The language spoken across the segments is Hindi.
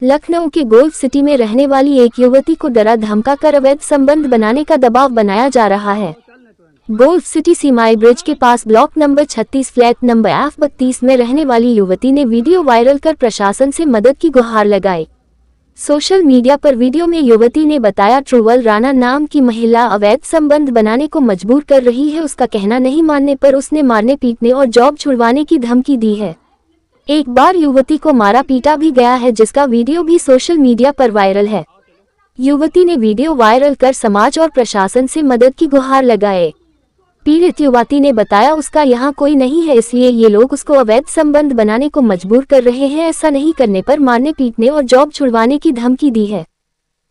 लखनऊ के गोल्फ सिटी में रहने वाली एक युवती को डरा धमकाकर अवैध संबंध बनाने का दबाव बनाया जा रहा है। गोल्फ सिटी सीमाई ब्रिज के पास block number 36 flat number F32 में रहने वाली युवती ने वीडियो वायरल कर प्रशासन से मदद की गुहार लगाई। सोशल मीडिया पर वीडियो में युवती ने बताया ट्रूवल राणा नाम की महिला अवैध संबंध बनाने को मजबूर कर रही है। उसका कहना नहीं मानने पर उसने मारने पीटने और जॉब छुड़वाने की धमकी दी है। एक बार युवती को मारा पीटा भी गया है, जिसका वीडियो भी सोशल मीडिया पर वायरल है। युवती ने वीडियो वायरल कर समाज और प्रशासन से मदद की गुहार लगाए। पीड़ित युवती ने बताया उसका यहाँ कोई नहीं है, इसलिए ये लोग उसको अवैध संबंध बनाने को मजबूर कर रहे हैं। ऐसा नहीं करने पर मारने पीटने और जॉब छुड़वाने की धमकी दी है।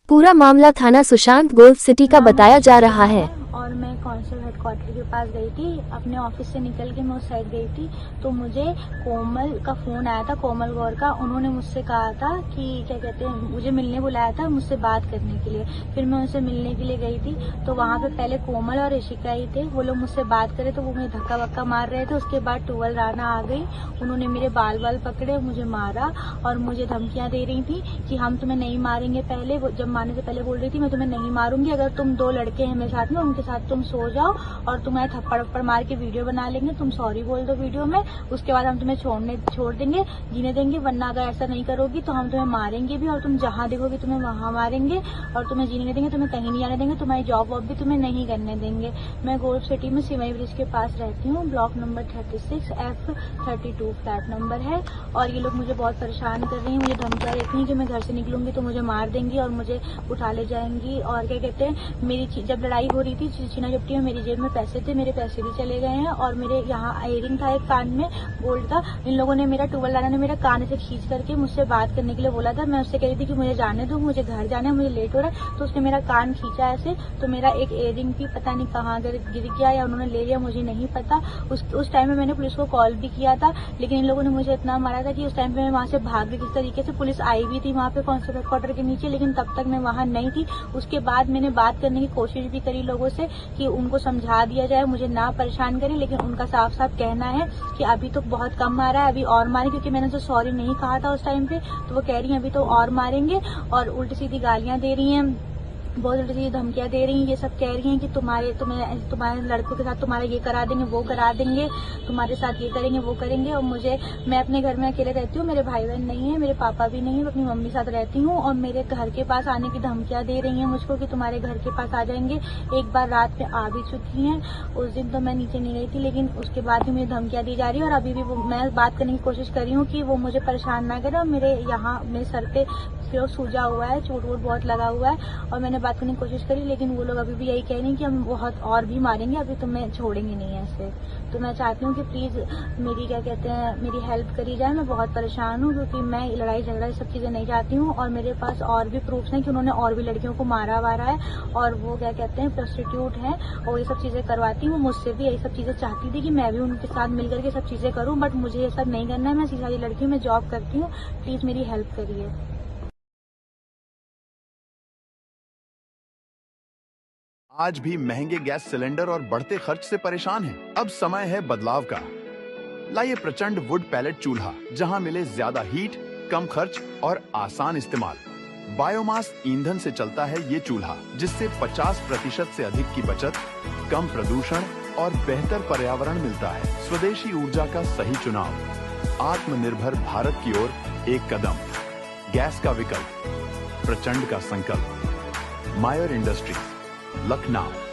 पूरा मामला थाना सुशांत गोल्फ सिटी का बताया जा रहा है। और मैं कौंसिल हेडक्वार्टर के पास गई थी, अपने ऑफिस से निकल के मैं उस साइड गई थी तो मुझे कोमल का फोन आया था, कोमल गौर का। उन्होंने मुझसे कहा था कि क्या कहते हैं, मुझे मिलने बुलाया था मुझसे बात करने के लिए। फिर मैं उनसे मिलने के लिए गई थी तो वहाँ पे पहले कोमल और ऋषिका ही थे। वो लोग मुझसे बात करे तो वो मुझे धक्का वक्का मार रहे थे। उसके बाद ट्रूवल राणा आ गई, उन्होंने मेरे बाल पकड़े, मुझे मारा और मुझे धमकियां दे रही थी कि हम तुम्हें नहीं मारेंगे। पहले जब मारने से पहले बोल रही थी मैं तुम्हें नहीं मारूंगी, अगर तुम 2 लड़के हैं मेरे साथ में उनके साथ तुम सो जाओ और तुम्हें थप्पड़ वप्पड़ मार के वीडियो बना लेंगे, तुम सॉरी बोल दो वीडियो में, उसके बाद हम तुम्हें छोड़ देंगे, जीने देंगे, वरना अगर ऐसा नहीं करोगी तो हम तुम्हें मारेंगे भी और तुम जहाँ देखोगे तुम्हें वहाँ मारेंगे और तुम्हें जीने नहीं देंगे, तुम्हें कहीं नहीं जाने देंगे, तुम्हारी जॉब वॉब भी तुम्हें नहीं करने देंगे। मैं गोल्फ सिटी में सीमाई ब्रिज के पास रहती हूँ, block number 36 F32 flat number है। और ये लोग मुझे बहुत परेशान कर रही हैं, मुझे धमकियां देती हैं कि मैं घर से निकलूंगी तो मुझे मार देंगी और मुझे उठा ले जाएंगी। और क्या कहते हैं, मेरी जब लड़ाई हो रही थी छीना झपटी में, मेरी जेब में पैसे थे, मेरे पैसे भी चले गए हैं और मेरे यहाँ इयरिंग था एक कान में गोल्ड का। इन लोगों ने मेरा ट्रूवल राणा ने मेरा कान से खींच करके मुझसे बात करने के लिए बोला था। मैं उससे कह रही थी कि मुझे जाने दो, मुझे घर जाना है, मुझे लेट हो रहा है। तो उसने मेरा कान खींचा ऐसे, तो मेरा एक इयरिंग भी पता नहीं कहाँ गिर गया या उन्होंने ले लिया, मुझे नहीं पता। उस टाइम में मैंने पुलिस को कॉल भी किया था, लेकिन इन लोगों ने मुझे इतना मारा था कि उस टाइम पे मैं वहाँ से भाग गई। किस तरीके से पुलिस आई भी थी वहाँ पे कॉन्स्टेबल हेडक्वार्टर के नीचे, लेकिन तब तक मैं वहाँ नहीं थी। उसके बाद मैंने बात करने की कोशिश भी करी लोगों से कि उनको समझा दिया जाए, मुझे ना परेशान करें, लेकिन उनका साफ साफ कहना है कि अभी तो बहुत कम मारा है, अभी और मारें, क्योंकि मैंने तो सॉरी नहीं कहा था उस टाइम पे। तो वो कह रही हैं अभी तो और मारेंगे और उल्टी सीधी गालियां दे रही हैं, बहुत उल्टी सीधी धमकियां दे रही हैं। ये सब कह रही हैं कि तुम्हारे लड़कों के साथ तुम्हारा ये करा देंगे, वो करा देंगे, तुम्हारे साथ ये करेंगे, वो करेंगे। और मैं अपने घर में अकेले रहती हूँ, मेरे भाई बहन नहीं है, मेरे पापा भी नहीं है, मैं अपनी मम्मी साथ रहती हूँ। और मेरे घर के पास आने की धमकियां दे रही हैं मुझको कि तुम्हारे घर के पास आ जाएंगे। एक बार रात में आ भी चुकी हैं, उस दिन तो मैं नीचे नहीं गई थी, लेकिन उसके बाद भी मुझे धमकियां दी जा रही है। और अभी भी मैं बात करने की कोशिश कर रही हूँ कि वो मुझे परेशान ना करे। और मेरे सर पे सिर सूजा हुआ है, चोट वोट बहुत लगा हुआ है और मैंने बात करने की कोशिश करी, लेकिन वो लोग अभी भी यही कह रहे हैं कि हम बहुत और भी मारेंगे, अभी तुम्हें छोड़ेंगे नहीं ऐसे। तो मैं चाहती हूँ कि प्लीज मेरी क्या कहते हैं मेरी हेल्प करी जाए। मैं बहुत परेशान हूँ क्योंकि मैं लड़ाई झगड़ा ये सब चीजें नहीं चाहती हूँ। और मेरे पास और भी प्रूफ्स हैं कि उन्होंने और भी लड़कियों को मारा वारा है और वो क्या कहते हैं प्रोस्टिट्यूट है और ये सब चीजें करवाती हूँ। मुझसे भी यही सब चीजें चाहती थी कि मैं भी उनके साथ मिलकर के सब चीजें करूँ, बट मुझे ये सब नहीं करना है। मैं सीधी लड़की हूँ, मैं जॉब करती हूँ, प्लीज मेरी हेल्प करिए। आज भी महंगे गैस सिलेंडर और बढ़ते खर्च से परेशान हैं? अब समय है बदलाव का। लाइए प्रचंड वुड पैलेट चूल्हा, जहां मिले ज्यादा हीट, कम खर्च और आसान इस्तेमाल। बायोमास ईंधन से चलता है ये चूल्हा, जिससे 50% से अधिक की बचत, कम प्रदूषण और बेहतर पर्यावरण मिलता है। स्वदेशी ऊर्जा का सही चुनाव, आत्मनिर्भर भारत की ओर एक कदम। गैस का विकल्प, प्रचंड का संकल्प। मायर इंडस्ट्रीज, लखनऊ।